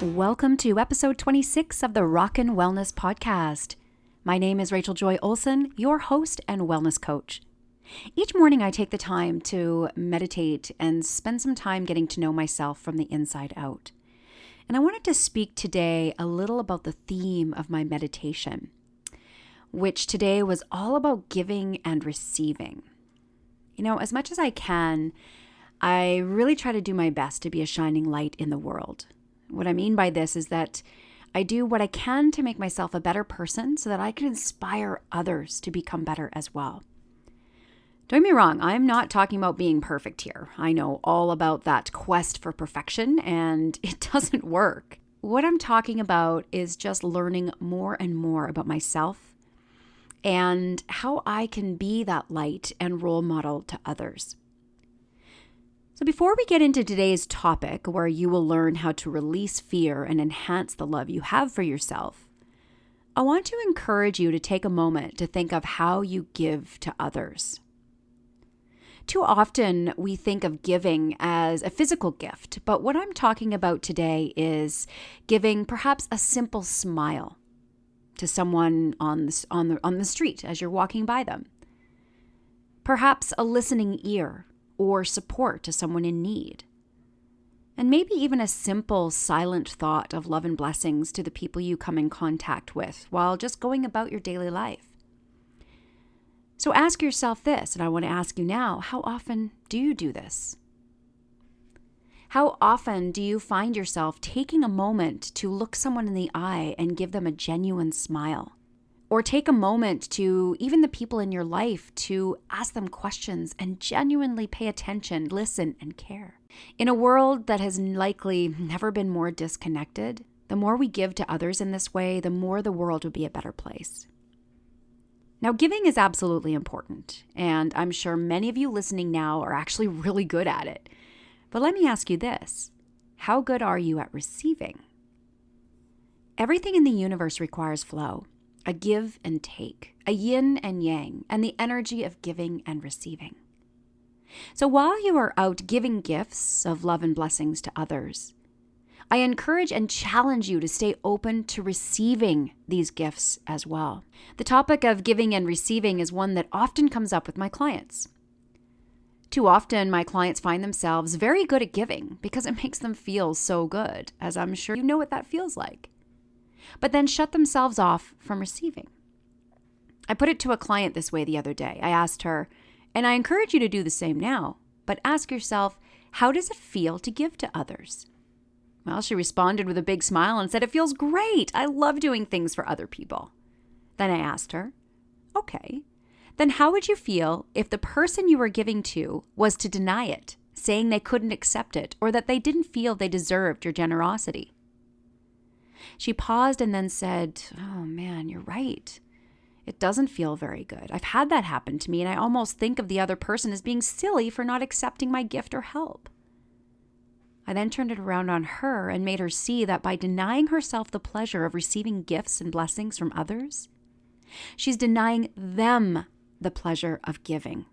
Welcome to episode 26 of the Rockin' Wellness Podcast. My name is Rachel Joy Olson, your host and wellness coach. Each morning I take the time to meditate and spend some time getting to know myself from the inside out. And I wanted to speak today a little about the theme of my meditation, which today was all about giving and receiving. You know, as much as I can, I really try to do my best to be a shining light in the world. What I mean by this is that I do what I can to make myself a better person so that I can inspire others to become better as well. Don't get me wrong, I'm not talking about being perfect here. I know all about that quest for perfection, and it doesn't work. What I'm talking about is just learning more and more about myself and how I can be that light and role model to others. So before we get into today's topic, where you will learn how to release fear and enhance the love you have for yourself, I want to encourage you to take a moment to think of how you give to others. Too often we think of giving as a physical gift, but what I'm talking about today is giving perhaps a simple smile to someone on the street as you're walking by them. Perhaps a listening ear or support to someone in need. And maybe even a simple silent thought of love and blessings to the people you come in contact with while just going about your daily life. So ask yourself this, and I want to ask you now, how often do you do this? How often do you find yourself taking a moment to look someone in the eye and give them a genuine smile? Or take a moment to even the people in your life to ask them questions and genuinely pay attention, listen, and care. In a world that has likely never been more disconnected, the more we give to others in this way, the more the world will be a better place. Now, giving is absolutely important, and I'm sure many of you listening now are actually really good at it. But let me ask you this: how good are you at receiving? Everything in the universe requires flow. A give and take, a yin and yang, and the energy of giving and receiving. So while you are out giving gifts of love and blessings to others, I encourage and challenge you to stay open to receiving these gifts as well. The topic of giving and receiving is one that often comes up with my clients. Too often, my clients find themselves very good at giving because it makes them feel so good, as I'm sure you know what that feels like, but then shut themselves off from receiving. I put it to a client this way the other day. I asked her, and I encourage you to do the same now, but ask yourself, how does it feel to give to others? Well, she responded with a big smile and said, it feels great. I love doing things for other people. Then I asked her, okay, then how would you feel if the person you were giving to was to deny it, saying they couldn't accept it or that they didn't feel they deserved your generosity? She paused and then said, oh man, you're right. It doesn't feel very good. I've had that happen to me, and I almost think of the other person as being silly for not accepting my gift or help. I then turned it around on her and made her see that by denying herself the pleasure of receiving gifts and blessings from others, she's denying them the pleasure of giving.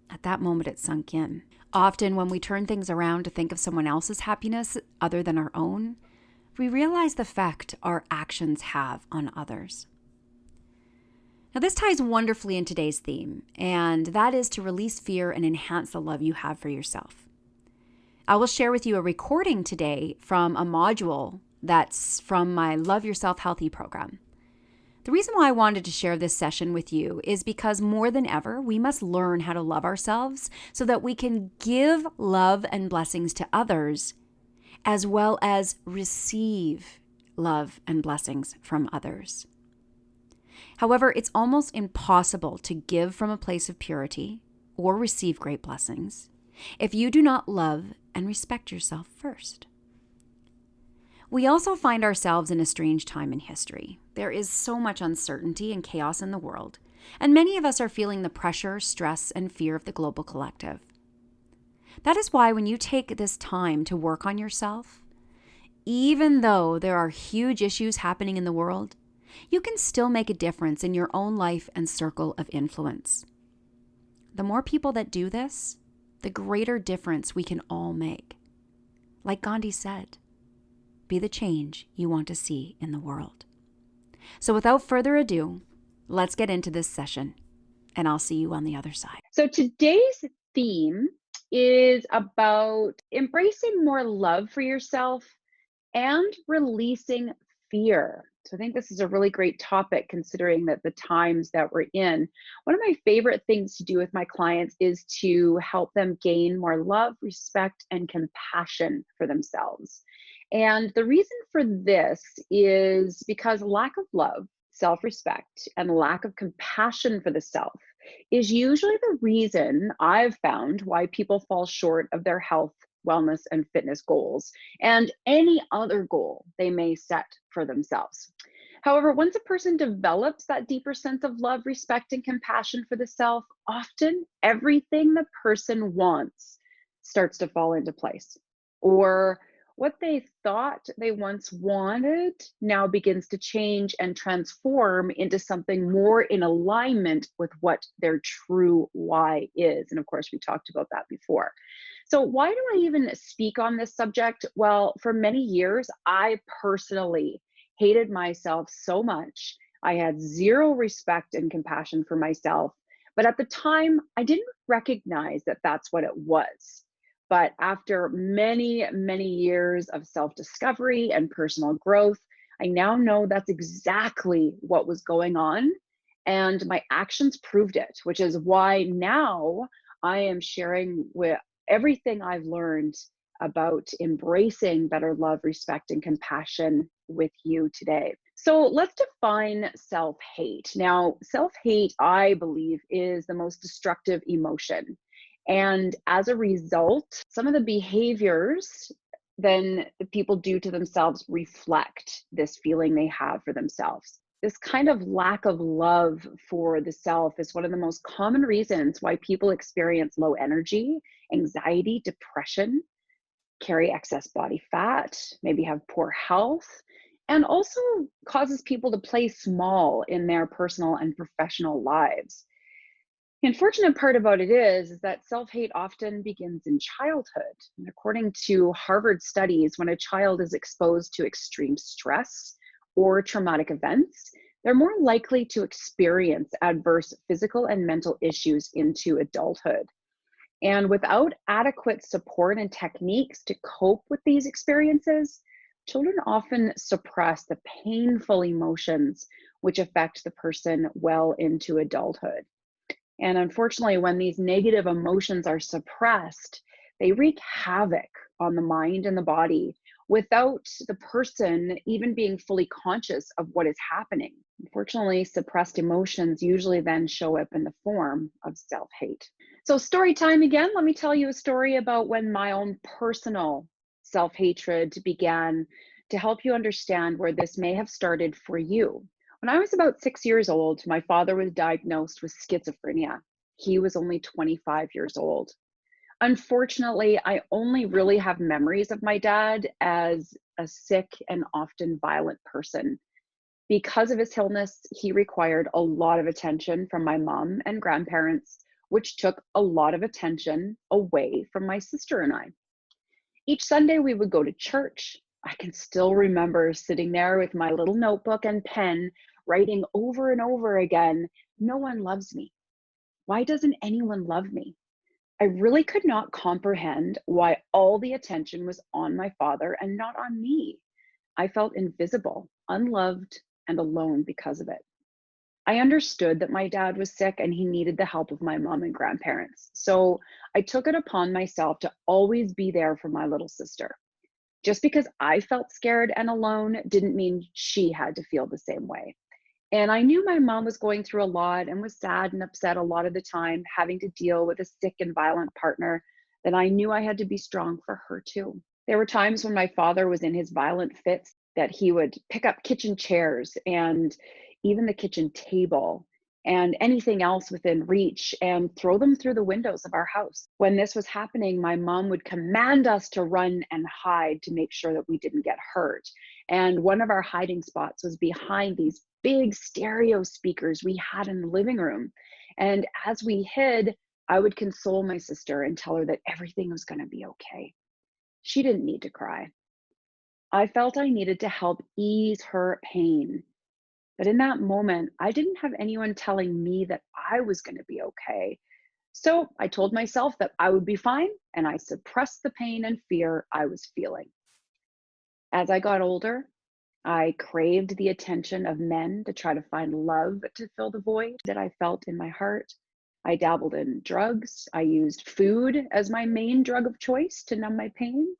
At that moment, it sunk in. Often when we turn things around to think of someone else's happiness other than our own, we realize the effect our actions have on others. Now, this ties wonderfully in today's theme, and that is to release fear and enhance the love you have for yourself. I will share with you a recording today from a module that's from my Love Yourself Healthy program. The reason why I wanted to share this session with you is because more than ever, we must learn how to love ourselves so that we can give love and blessings to others, as well as receive love and blessings from others. However, it's almost impossible to give from a place of purity or receive great blessings if you do not love and respect yourself first. We also find ourselves in a strange time in history. There is so much uncertainty and chaos in the world, and many of us are feeling the pressure, stress, and fear of the global collective. That is why when you take this time to work on yourself, even though there are huge issues happening in the world, you can still make a difference in your own life and circle of influence. The more people that do this, the greater difference we can all make. Like Gandhi said, be the change you want to see in the world. So without further ado, let's get into this session, and I'll see you on the other side. So today's theme is about embracing more love for yourself and releasing fear. So I think this is a really great topic considering that the times that we're in. One of my favorite things to do with my clients is to help them gain more love, respect, and compassion for themselves. And the reason for this is because lack of love, self-respect, and lack of compassion for the self is usually the reason I've found why people fall short of their health, wellness, and fitness goals and any other goal they may set for themselves. However, once a person develops that deeper sense of love, respect, and compassion for the self, often everything the person wants starts to fall into place. Or what they thought they once wanted now begins to change and transform into something more in alignment with what their true why is. And of course, we talked about that before. So, why do I even speak on this subject? Well, for many years, I personally hated myself so much. I had zero respect and compassion for myself. But at the time, I didn't recognize that that's what it was. But after many, many years of self discovery and personal growth, I now know that's exactly what was going on. And my actions proved it, which is why now I am sharing with everything I've learned about embracing better love, respect, and compassion with you today. So let's define self hate. Now, self hate, I believe, is the most destructive emotion. And as a result, some of the behaviors then people do to themselves reflect this feeling they have for themselves. This kind of lack of love for the self is one of the most common reasons why people experience low energy, anxiety, depression, carry excess body fat, maybe have poor health, and also causes people to play small in their personal and professional lives. The unfortunate part about it is that self-hate often begins in childhood. And according to Harvard studies, when a child is exposed to extreme stress or traumatic events, they're more likely to experience adverse physical and mental issues into adulthood. And without adequate support and techniques to cope with these experiences, children often suppress the painful emotions which affect the person well into adulthood. And unfortunately, when these negative emotions are suppressed, they wreak havoc on the mind and the body without the person even being fully conscious of what is happening. Unfortunately, suppressed emotions usually then show up in the form of self hate. So, story time again. Let me tell you a story about when my own personal self hatred began to help you understand where this may have started for you. When I was about 6 years old, my father was diagnosed with schizophrenia. He was only 25 years old. Unfortunately, I only really have memories of my dad as a sick and often violent person. Because of his illness, he required a lot of attention from my mom and grandparents, which took a lot of attention away from my sister and I. Each Sunday, we would go to church. I can still remember sitting there with my little notebook and pen, writing over and over again, "No one loves me. Why doesn't anyone love me?" I really could not comprehend why all the attention was on my father and not on me. I felt invisible, unloved, and alone because of it. I understood that my dad was sick and he needed the help of my mom and grandparents. So I took it upon myself to always be there for my little sister. Just because I felt scared and alone didn't mean she had to feel the same way. And I knew my mom was going through a lot and was sad and upset a lot of the time, having to deal with a sick and violent partner, that I knew I had to be strong for her too. There were times when my father was in his violent fits that he would pick up kitchen chairs and even the kitchen table and anything else within reach and throw them through the windows of our house. When this was happening, my mom would command us to run and hide to make sure that we didn't get hurt. And one of our hiding spots was behind these big stereo speakers we had in the living room. And as we hid, I would console my sister and tell her that everything was going to be okay. She didn't need to cry. I felt I needed to help ease her pain. But in that moment, I didn't have anyone telling me that I was going to be okay. So I told myself that I would be fine, and I suppressed the pain and fear I was feeling. As I got older, I craved the attention of men to try to find love to fill the void that I felt in my heart. I dabbled in drugs. I used food as my main drug of choice to numb my pain.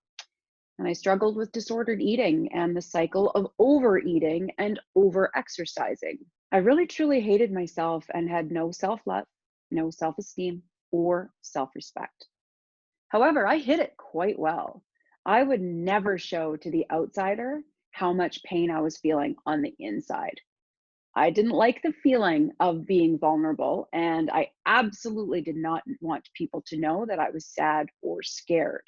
And I struggled with disordered eating and the cycle of overeating and overexercising. I really truly hated myself and had no self love, no self esteem, or self respect. However, I hid it quite well. I would never show to the outsider how much pain I was feeling on the inside. I didn't like the feeling of being vulnerable, and I absolutely did not want people to know that I was sad or scared.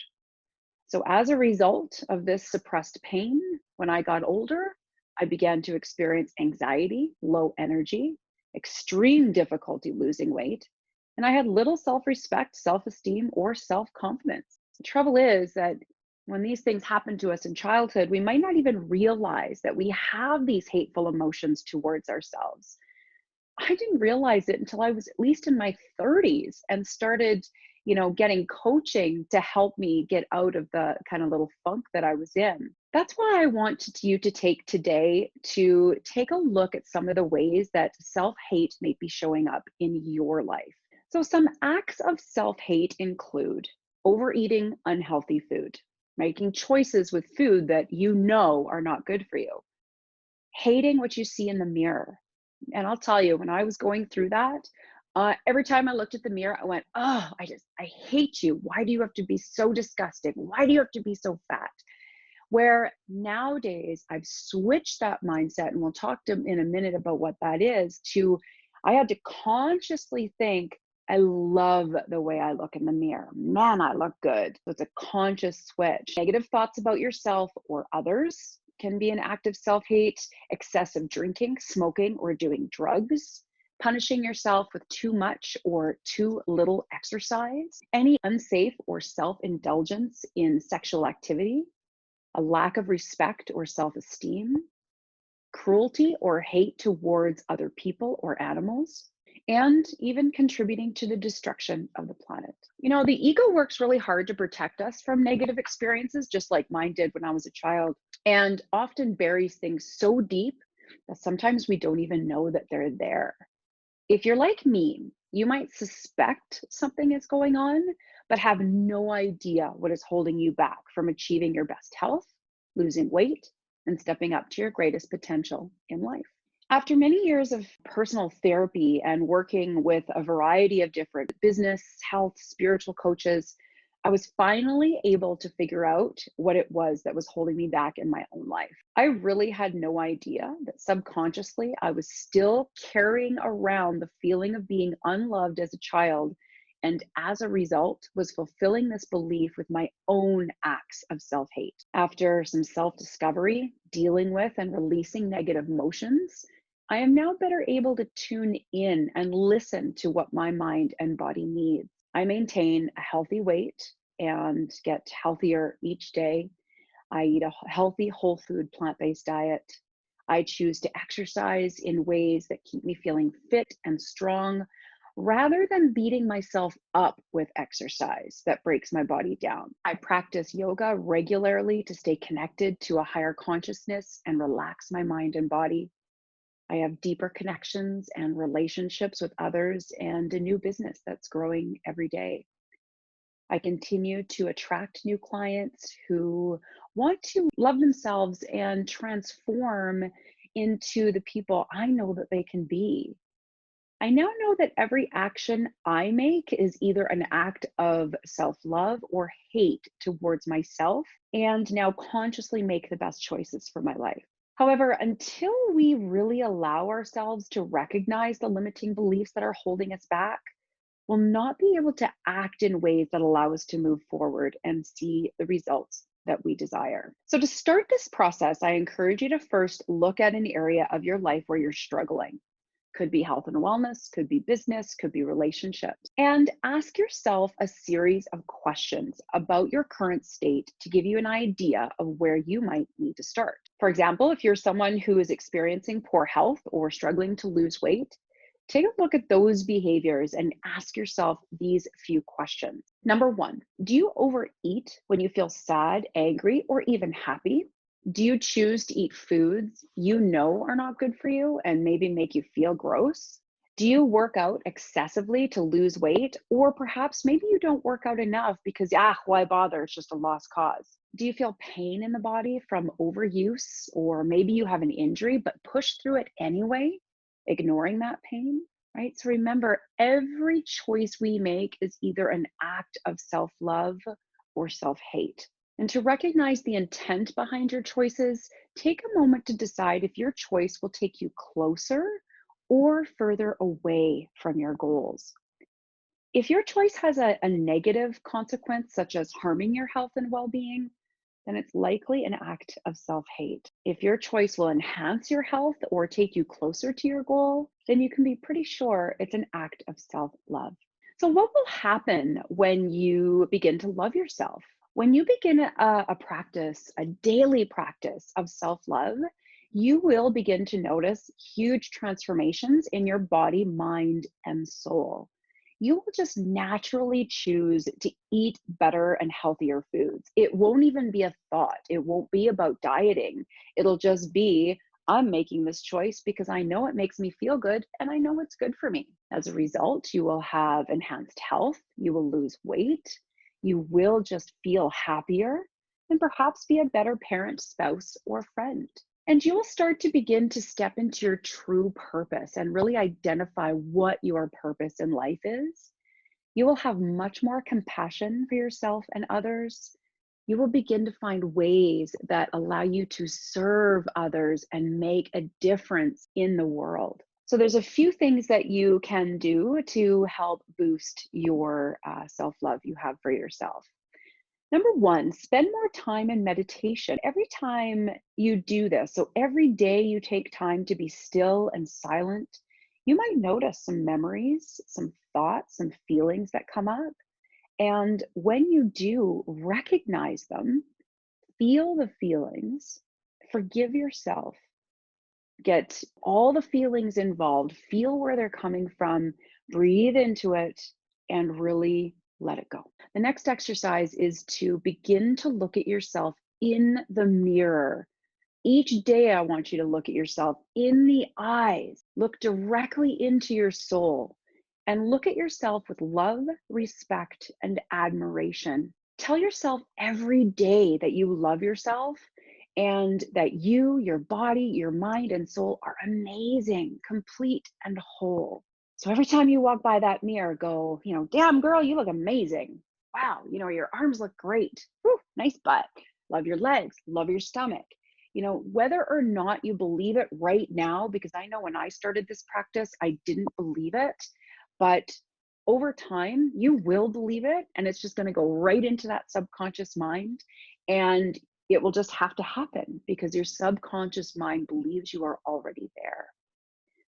So, as a result of this suppressed pain, when I got older, I began to experience anxiety, low energy, extreme difficulty losing weight, and I had little self respect, self esteem, or self confidence. The trouble is that when these things happen to us in childhood, we might not even realize that we have these hateful emotions towards ourselves. I didn't realize it until I was at least in my 30s and started, getting coaching to help me get out of the kind of little funk that I was in. That's why I want you to take today to take a look at some of the ways that self hate may be showing up in your life. So, some acts of self hate include overeating unhealthy food, making choices with food that you know are not good for you, hating what you see in the mirror. And I'll tell you, when I was going through that, every time I looked at the mirror, I went, oh, I hate you. Why do you have to be so disgusting? Why do you have to be so fat? Where nowadays I've switched that mindset, and we'll talk to in a minute about what that is, to I had to consciously think, I love the way I look in the mirror. Man, I look good. So it's a conscious switch. Negative thoughts about yourself or others can be an act of self hate, excessive drinking, smoking, or doing drugs, punishing yourself with too much or too little exercise, any unsafe or self indulgence in sexual activity, a lack of respect or self esteem, cruelty or hate towards other people or animals, and even contributing to the destruction of the planet. The ego works really hard to protect us from negative experiences, just like mine did when I was a child, and often buries things so deep that sometimes we don't even know that they're there. If you're like me, you might suspect something is going on, but have no idea what is holding you back from achieving your best health, losing weight, and stepping up to your greatest potential in life. After many years of personal therapy and working with a variety of different business, health, spiritual coaches, I was finally able to figure out what it was that was holding me back in my own life. I really had no idea that subconsciously I was still carrying around the feeling of being unloved as a child, and as a result was fulfilling this belief with my own acts of self-hate. After some self-discovery, dealing with and releasing negative emotions, I am now better able to tune in and listen to what my mind and body needs. I maintain a healthy weight and get healthier each day. I eat a healthy, whole food, plant based diet. I choose to exercise in ways that keep me feeling fit and strong rather than beating myself up with exercise that breaks my body down. I practice yoga regularly to stay connected to a higher consciousness and relax my mind and body. I have deeper connections and relationships with others and a new business that's growing every day. I continue to attract new clients who want to love themselves and transform into the people I know that they can be. I now know that every action I make is either an act of self love or hate towards myself, and now consciously make the best choices for my life. However, until we really allow ourselves to recognize the limiting beliefs that are holding us back, we'll not be able to act in ways that allow us to move forward and see the results that we desire. So, to start this process, I encourage you to first look at an area of your life where you're struggling. Could be health and wellness, could be business, could be relationships. And ask yourself a series of questions about your current state to give you an idea of where you might need to start. For example, if you're someone who is experiencing poor health or struggling to lose weight, take a look at those behaviors and ask yourself these few questions. Number one, do you overeat when you feel sad, angry, or even happy? Do you choose to eat foods you know are not good for you and maybe make you feel gross? Do you work out excessively to lose weight? Or perhaps maybe you don't work out enough because, why bother? It's just a lost cause. Do you feel pain in the body from overuse? Or maybe you have an injury but push through it anyway, ignoring that pain? Right? So remember, every choice we make is either an act of self love or self hate. And to recognize the intent behind your choices, take a moment to decide if your choice will take you closer or further away from your goals. If your choice has a negative consequence, such as harming your health and well being, then it's likely an act of self hate. If your choice will enhance your health or take you closer to your goal, then you can be pretty sure it's an act of self love. So, what will happen when you begin to love yourself? When you begin a practice, a daily practice of self love, you will begin to notice huge transformations in your body, mind, and soul. You will just naturally choose to eat better and healthier foods. It won't even be a thought. It won't be about dieting. It'll just be, I'm making this choice because I know it makes me feel good and I know it's good for me. As a result, you will have enhanced health, you will lose weight, you will just feel happier, and perhaps be a better parent, spouse, or friend. And you will start to begin to step into your true purpose and really identify what your purpose in life is. You will have much more compassion for yourself and others. You will begin to find ways that allow you to serve others and make a difference in the world. So there's a few things that you can do to help boost your self-love you have for yourself. Number one, spend more time in meditation. Every time you do this, so every day you take time to be still and silent, you might notice some memories, some thoughts, some feelings that come up. And when you do, recognize them, feel the feelings, forgive yourself, get all the feelings involved, feel where they're coming from, breathe into it, and really let it go. The next exercise is to begin to look at yourself in the mirror. Each day, I want you to look at yourself in the eyes, look directly into your soul, and look at yourself with love, respect, and admiration. Tell yourself every day that you love yourself and that you, your body, your mind, and soul are amazing, complete, and whole. So every time you walk by that mirror, go, damn girl, you look amazing. Wow, your arms look great. Whew, nice butt. Love your legs, love your stomach. Whether or not you believe it right now, because I know when I started this practice, I didn't believe it, but over time, you will believe it, and it's just going to go right into that subconscious mind, and it will just have to happen because your subconscious mind believes you are already there.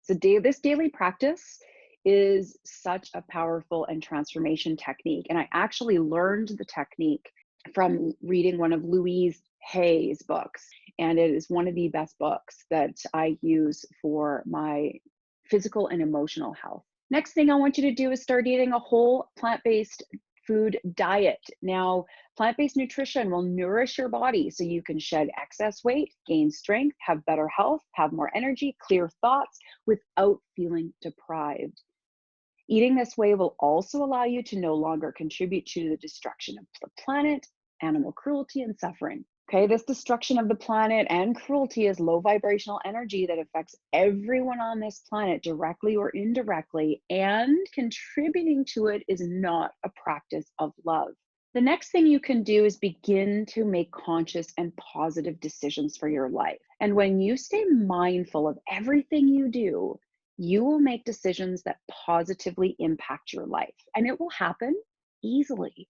So this daily practice is such a powerful and transformation technique. And I actually learned the technique from reading one of Louise Hay's books. And it is one of the best books that I use for my physical and emotional health. Next thing I want you to do is start eating a whole plant-based food diet. Now, plant-based nutrition will nourish your body so you can shed excess weight, gain strength, have better health, have more energy, clear thoughts without feeling deprived. Eating this way will also allow you to no longer contribute to the destruction of the planet, animal cruelty, and suffering. Okay, this destruction of the planet and cruelty is low vibrational energy that affects everyone on this planet directly or indirectly, and contributing to it is not a practice of love. The next thing you can do is begin to make conscious and positive decisions for your life. And when you stay mindful of everything you do, you will make decisions that positively impact your life, and it will happen easily.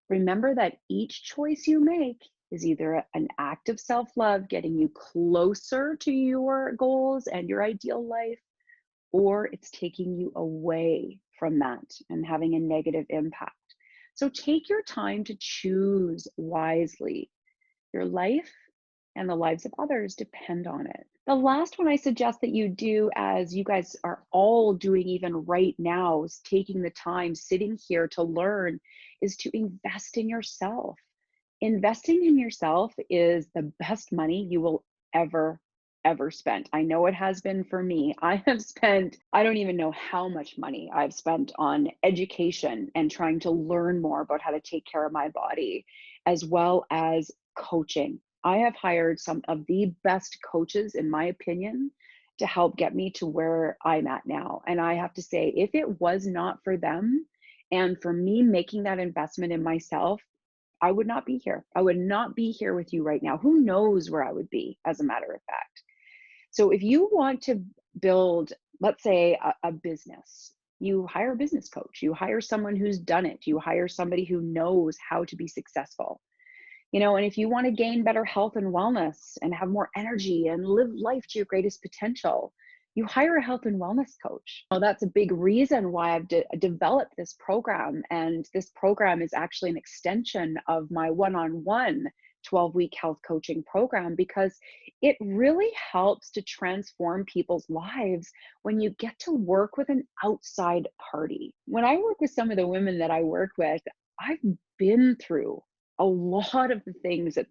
Remember that each choice you make is either an act of self-love, getting you closer to your goals and your ideal life, or it's taking you away from that and having a negative impact. So take your time to choose wisely. Your life and the lives of others depend on it. The last one I suggest that you do, as you guys are all doing even right now, is taking the time sitting here to learn, is to invest in yourself. Investing in yourself is the best money you will ever, ever spend. I know it has been for me. I have spent, I don't even know how much money I've spent on education and trying to learn more about how to take care of my body, as well as coaching. I have hired some of the best coaches, in my opinion, to help get me to where I'm at now. And I have to say, if it was not for them and for me making that investment in myself, I would not be here. I would not be here with you right now. Who knows where I would be, as a matter of fact. So if you want to build, let's say, a business, you hire a business coach, you hire someone who's done it, you hire somebody who knows how to be successful. And if you want to gain better health and wellness and have more energy and live life to your greatest potential, you hire a health and wellness coach. Well, that's a big reason why I've developed this program. And this program is actually an extension of my one-on-one 12-week health coaching program, because it really helps to transform people's lives when you get to work with an outside party. When I work with some of the women that I work with, I've been through a lot of the things that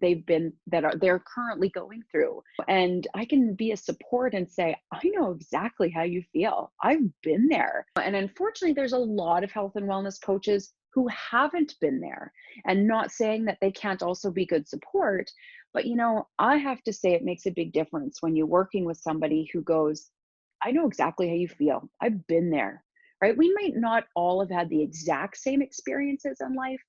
they're currently going through, and I can be a support and say, I know exactly how you feel. I've been there. And unfortunately, there's a lot of health and wellness coaches who haven't been there, and not saying that they can't also be good support, but I have to say it makes a big difference when you're working with somebody who goes, I know exactly how you feel. I've been there. Right? We might not all have had the exact same experiences in life,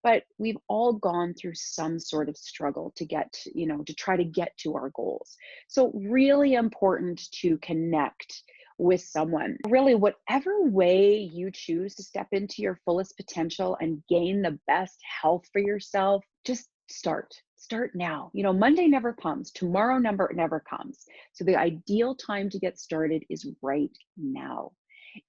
but we've all gone through some sort of struggle to get, to try to get to our goals. So really important to connect with someone. Really, whatever way you choose to step into your fullest potential and gain the best health for yourself, just start now. Monday never comes, tomorrow never comes. So the ideal time to get started is right now.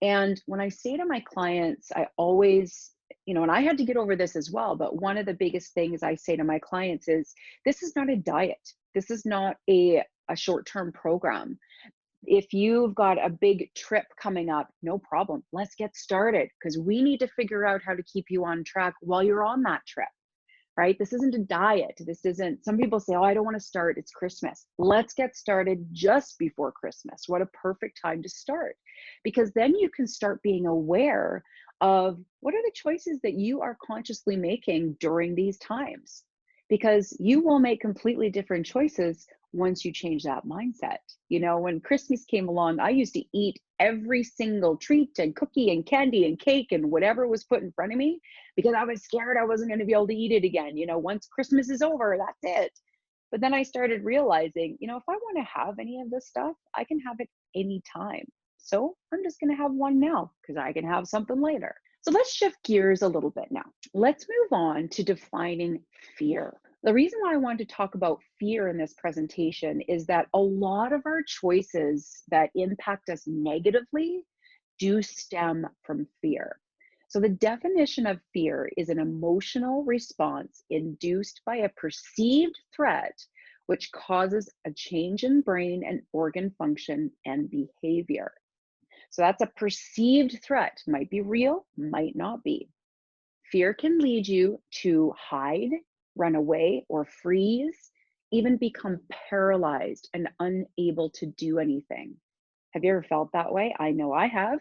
And when I say to my clients, I always, and I had to get over this as well, but one of the biggest things I say to my clients is, this is not a diet. This is not a short-term program. If you've got a big trip coming up, no problem. Let's get started, because we need to figure out how to keep you on track while you're on that trip. Right? This isn't a diet. This isn't, some people say, oh, I don't want to start. It's Christmas. Let's get started just before Christmas. What a perfect time to start, because then you can start being aware of what are the choices that you are consciously making during these times, because you will make completely different choices once you change that mindset. When Christmas came along, I used to eat every single treat and cookie and candy and cake and whatever was put in front of me, because I was scared I wasn't going to be able to eat it again. Once Christmas is over, that's it. But then I started realizing, if I want to have any of this stuff, I can have it anytime. So I'm just going to have one now, because I can have something later. So let's shift gears a little bit now. Let's move on to defining fear. The reason why I want to talk about fear in this presentation is that a lot of our choices that impact us negatively do stem from fear. So the definition of fear is an emotional response induced by a perceived threat, which causes a change in brain and organ function and behavior. So that's a perceived threat. Might be real, might not be. Fear can lead you to hide, run away, or freeze, even become paralyzed and unable to do anything. Have you ever felt that way? I know I have.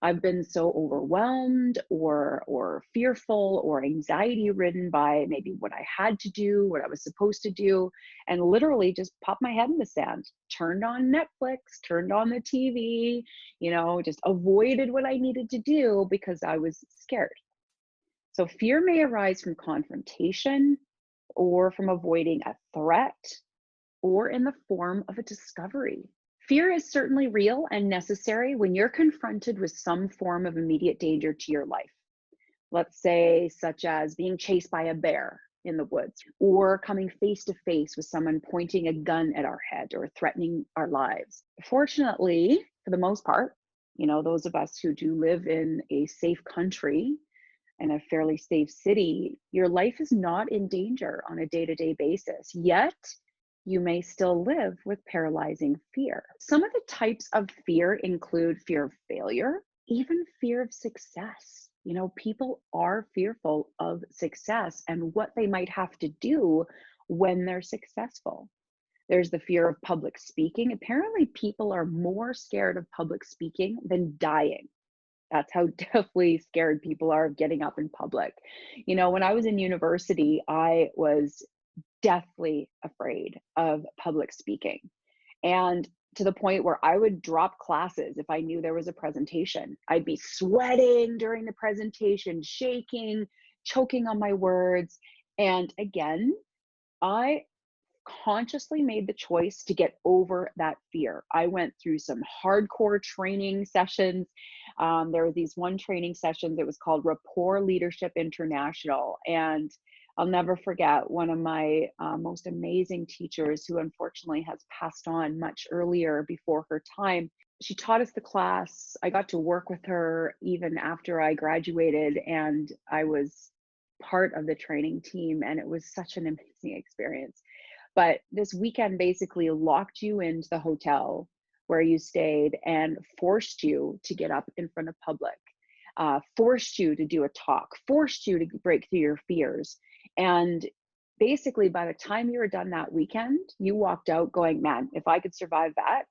I've been so overwhelmed or fearful or anxiety ridden by maybe what I had to do, what I was supposed to do, and literally just popped my head in the sand, turned on Netflix, turned on the TV, just avoided what I needed to do because I was scared. So fear may arise from confrontation or from avoiding a threat or in the form of a discovery. Fear is certainly real and necessary when you're confronted with some form of immediate danger to your life. Let's say, such as being chased by a bear in the woods, or coming face to face with someone pointing a gun at our head or threatening our lives. Fortunately, for the most part, Those of us who do live in a safe country and a fairly safe city, your life is not in danger on a day to day basis. Yet, you may still live with paralyzing fear. Some of the types of fear include fear of failure, even fear of success. People are fearful of success and what they might have to do when they're successful. There's the fear of public speaking. Apparently, people are more scared of public speaking than dying. That's how deathly scared people are of getting up in public. When I was in university, I was deathly afraid of public speaking. And to the point where I would drop classes if I knew there was a presentation. I'd be sweating during the presentation, shaking, choking on my words. And again, I consciously made the choice to get over that fear. I went through some hardcore training sessions. There were these one training sessions, it was called Rapport Leadership International. And I'll never forget one of my most amazing teachers, who unfortunately has passed on much earlier before her time. She taught us the class. I got to work with her even after I graduated, and I was part of the training team, and it was such an amazing experience. But this weekend basically locked you into the hotel where you stayed and forced you to get up in front of public, forced you to do a talk, forced you to break through your fears. And basically, by the time you were done that weekend, you walked out going, man, if I could survive that,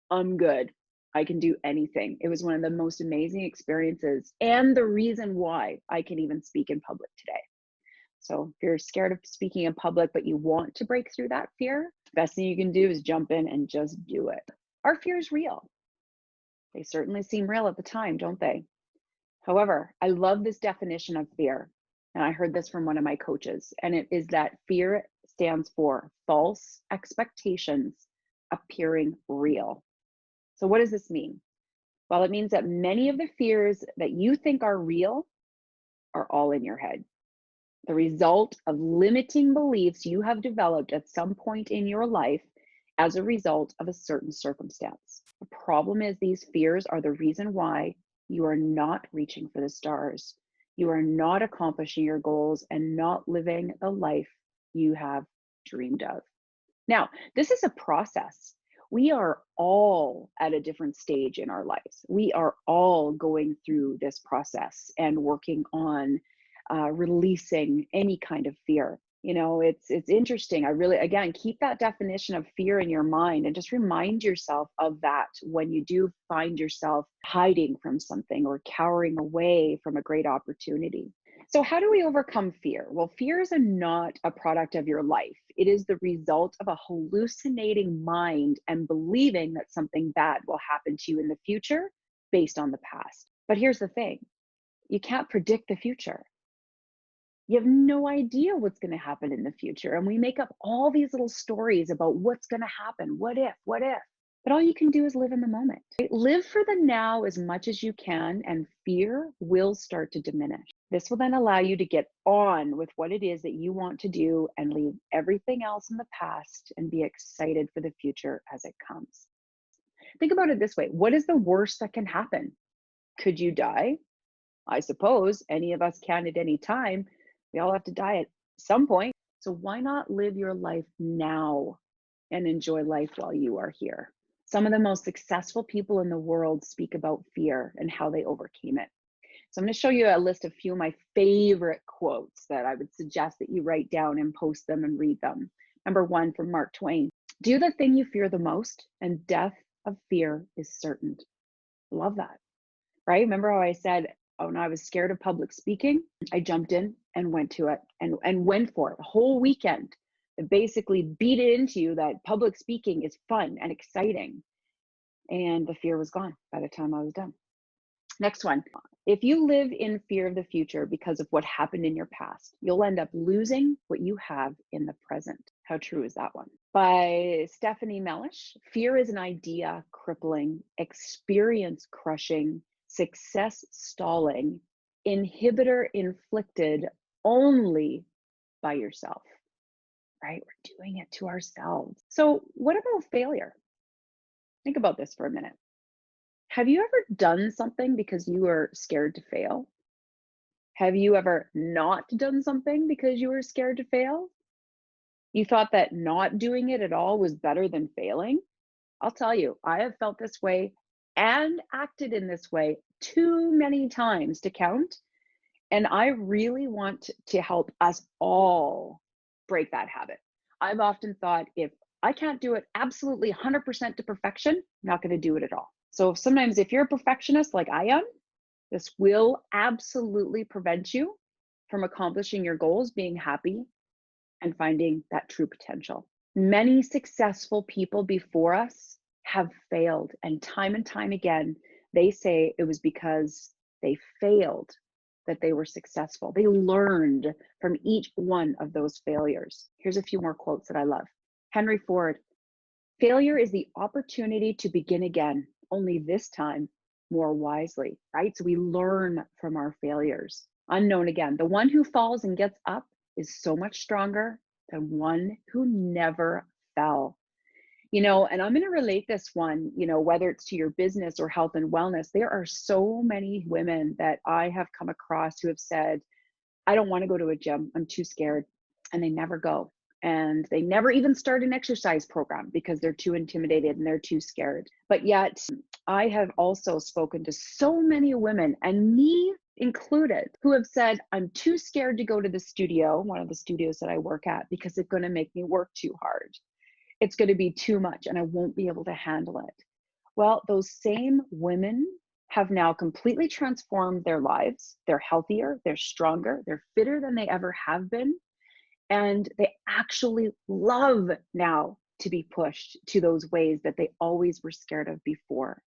I'm good. I can do anything. It was one of the most amazing experiences and the reason why I can even speak in public today. So if you're scared of speaking in public, but you want to break through that fear, the best thing you can do is jump in and just do it. Are fears real? They certainly seem real at the time, don't they? However, I love this definition of fear. And I heard this from one of my coaches, and it is that fear stands for false expectations appearing real. So what does this mean? Well, it means that many of the fears that you think are real are all in your head, the result of limiting beliefs you have developed at some point in your life as a result of a certain circumstance. The problem is, these fears are the reason why you are not reaching for the stars. You are not accomplishing your goals and not living the life you have dreamed of. Now, this is a process. We are all at a different stage in our lives. We are all going through this process and working on releasing any kind of fear. It's interesting. I really, again, keep that definition of fear in your mind and just remind yourself of that when you do find yourself hiding from something or cowering away from a great opportunity. So, how do we overcome fear? Well, fear is not a product of your life. It is the result of a hallucinating mind and believing that something bad will happen to you in the future based on the past. But here's the thing, you can't predict the future. You have no idea what's going to happen in the future. And we make up all these little stories about what's going to happen. What if, what if? But all you can do is live in the moment. Right? Live for the now as much as you can, and fear will start to diminish. This will then allow you to get on with what it is that you want to do and leave everything else in the past and be excited for the future as it comes. Think about it this way. What is the worst that can happen? Could you die? I suppose any of us can at any time. We all have to die at some point. So why not live your life now and enjoy life while you are here? Some of the most successful people in the world speak about fear and how they overcame it. So I'm going to show you a list of few of my favorite quotes that I would suggest that you write down and post them and read them. Number one, from Mark Twain: do the thing you fear the most, and death of fear is certain. Love that, right? Remember how I said, oh no, I was scared of public speaking? I jumped in and went to it and went for it a whole weekend. It basically beat it into you that public speaking is fun and exciting. And the fear was gone by the time I was done. Next one. If you live in fear of the future because of what happened in your past, you'll end up losing what you have in the present. How true is that one? By Stephanie Mellish. Fear is an idea crippling, experience crushing, success stalling, inhibitor inflicted only by yourself, right? We're doing it to ourselves. So, what about failure? Think about this for a minute. Have you ever done something because you were scared to fail? Have you ever not done something because you were scared to fail? You thought that not doing it at all was better than failing? I'll tell you, I have felt this way and acted in this way too many times to count. And I really want to help us all break that habit. I've often thought if I can't do it absolutely 100% to perfection, I'm not going to do it at all. So sometimes if you're a perfectionist like I am, this will absolutely prevent you from accomplishing your goals, being happy, and finding that true potential. Many successful people before us have failed, and time again, they say it was because they failed that they were successful. They learned from each one of those failures. Here's a few more quotes that I love. Henry Ford: failure is the opportunity to begin again, only this time more wisely, right? So we learn from our failures. Unknown again: the one who falls and gets up is so much stronger than one who never fell. And I'm going to relate this one, whether it's to your business or health and wellness. There are so many women that I have come across who have said, I don't want to go to a gym. I'm too scared. And they never go. And they never even start an exercise program because they're too intimidated and they're too scared. But yet, I have also spoken to so many women, and me included, who have said, I'm too scared to go to the studio, one of the studios that I work at, because it's going to make me work too hard. It's going to be too much and I won't be able to handle it. Well, those same women have now completely transformed their lives. They're healthier, they're stronger, they're fitter than they ever have been. And they actually love now to be pushed to those ways that they always were scared of before,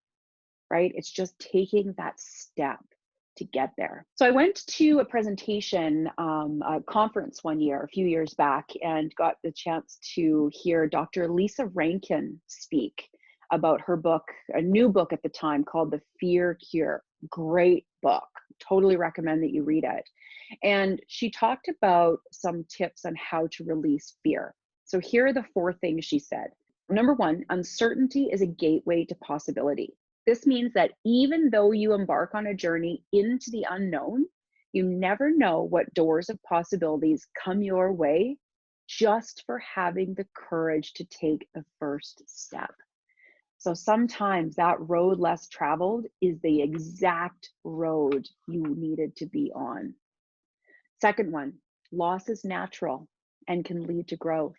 right? It's just taking that step to get there. So I went to a presentation, a conference one year, a few years back, and got the chance to hear Dr. Lisa Rankin speak about her book, a new book at the time called The Fear Cure. Great book. Totally recommend that you read it. And she talked about some tips on how to release fear. So here are the 4 things she said. Number 1, uncertainty is a gateway to possibility. This means that even though you embark on a journey into the unknown, you never know what doors of possibilities come your way just for having the courage to take the first step. So sometimes that road less traveled is the exact road you needed to be on. Second one, loss is natural and can lead to growth.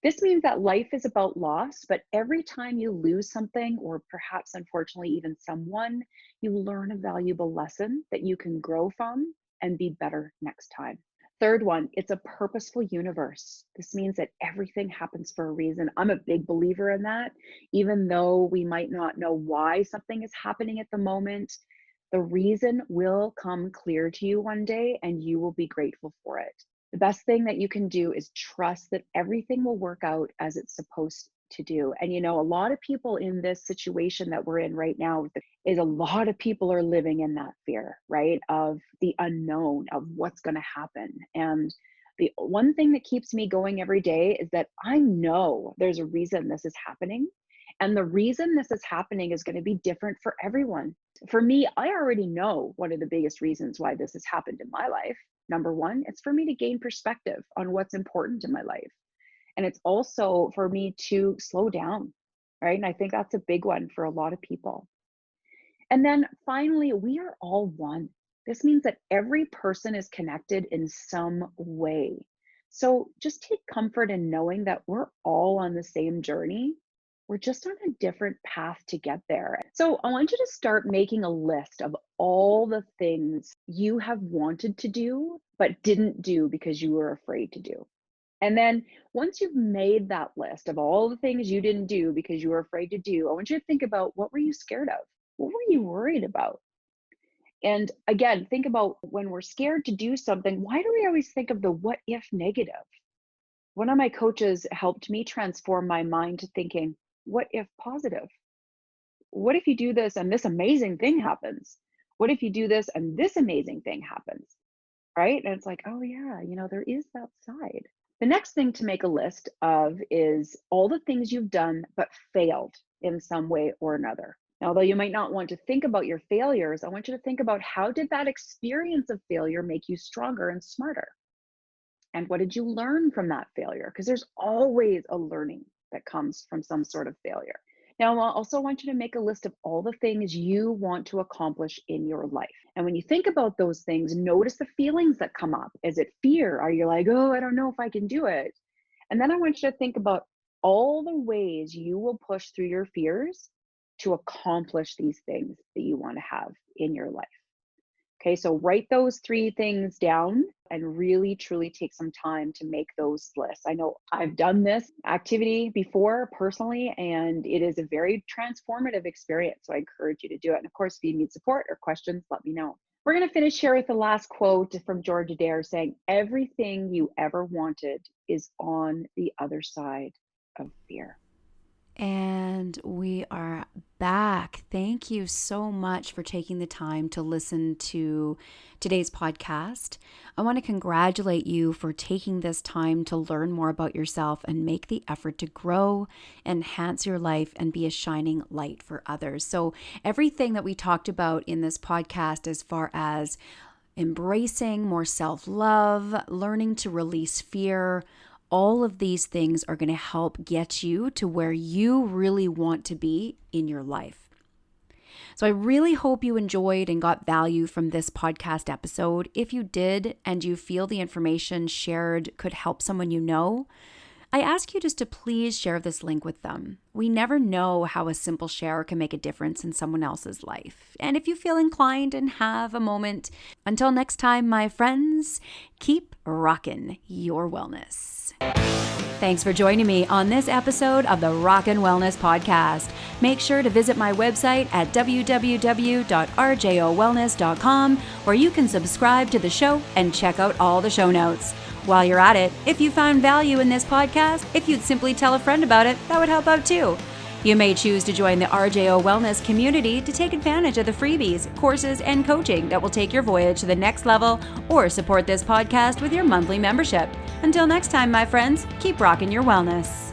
This means that life is about loss, but every time you lose something, or perhaps unfortunately even someone, you learn a valuable lesson that you can grow from and be better next time. Third one, it's a purposeful universe. This means that everything happens for a reason. I'm a big believer in that. Even though we might not know why something is happening at the moment, the reason will come clear to you one day and you will be grateful for it. The best thing that you can do is trust that everything will work out as it's supposed to do. And a lot of people in this situation that we're in right now is a lot of people are living in that fear, right? Of the unknown, of what's going to happen. And the one thing that keeps me going every day is that I know there's a reason this is happening. And the reason this is happening is going to be different for everyone. For me, I already know one of the biggest reasons why this has happened in my life. Number 1, it's for me to gain perspective on what's important in my life. And it's also for me to slow down, right? And I think that's a big one for a lot of people. And then finally, we are all one. This means that every person is connected in some way. So just take comfort in knowing that we're all on the same journey. We're just on a different path to get there. So I want you to start making a list of all the things you have wanted to do, but didn't do because you were afraid to do. And then once you've made that list of all the things you didn't do because you were afraid to do, I want you to think about, what were you scared of? What were you worried about? And again, think about, when we're scared to do something, why do we always think of the what if negative? One of my coaches helped me transform my mind to thinking, what if positive? What if you do this and this amazing thing happens? What if you do this and this amazing thing happens? Right? And it's like, oh yeah, there is that side. The next thing to make a list of is all the things you've done but failed in some way or another. Now, although you might not want to think about your failures, I want you to think about, how did that experience of failure make you stronger and smarter? And what did you learn from that failure? Because there's always a learning that comes from some sort of failure. Now, I also want you to make a list of all the things you want to accomplish in your life. And when you think about those things, notice the feelings that come up. Is it fear? Are you like, oh, I don't know if I can do it? And then I want you to think about all the ways you will push through your fears to accomplish these things that you want to have in your life. Okay, so write those 3 things down and really truly take some time to make those lists. I know I've done this activity before personally, and it is a very transformative experience. So I encourage you to do it. And of course, if you need support or questions, let me know. We're going to finish here with the last quote from George Adair saying, "Everything you ever wanted is on the other side of fear." And we are back. Thank you so much for taking the time to listen to today's podcast. I want to congratulate you for taking this time to learn more about yourself and make the effort to grow, enhance your life, and be a shining light for others. So, everything that we talked about in this podcast, as far as embracing more self-love, learning to release fear, all of these things are going to help get you to where you really want to be in your life. So I really hope you enjoyed and got value from this podcast episode. If you did and you feel the information shared could help someone you know, I ask you just to please share this link with them. We never know how a simple share can make a difference in someone else's life. And if you feel inclined and have a moment, until next time, my friends, keep rockin' your wellness. Thanks for joining me on this episode of the Rockin' Wellness Podcast. Make sure to visit my website at www.rjowellness.com, where you can subscribe to the show and check out all the show notes. While you're at it, if you found value in this podcast, if you'd simply tell a friend about it, that would help out too. You may choose to join the R.J.O Wellness community to take advantage of the freebies, courses, and coaching that will take your voyage to the next level, or support this podcast with your monthly membership. Until next time, my friends, keep rocking your wellness.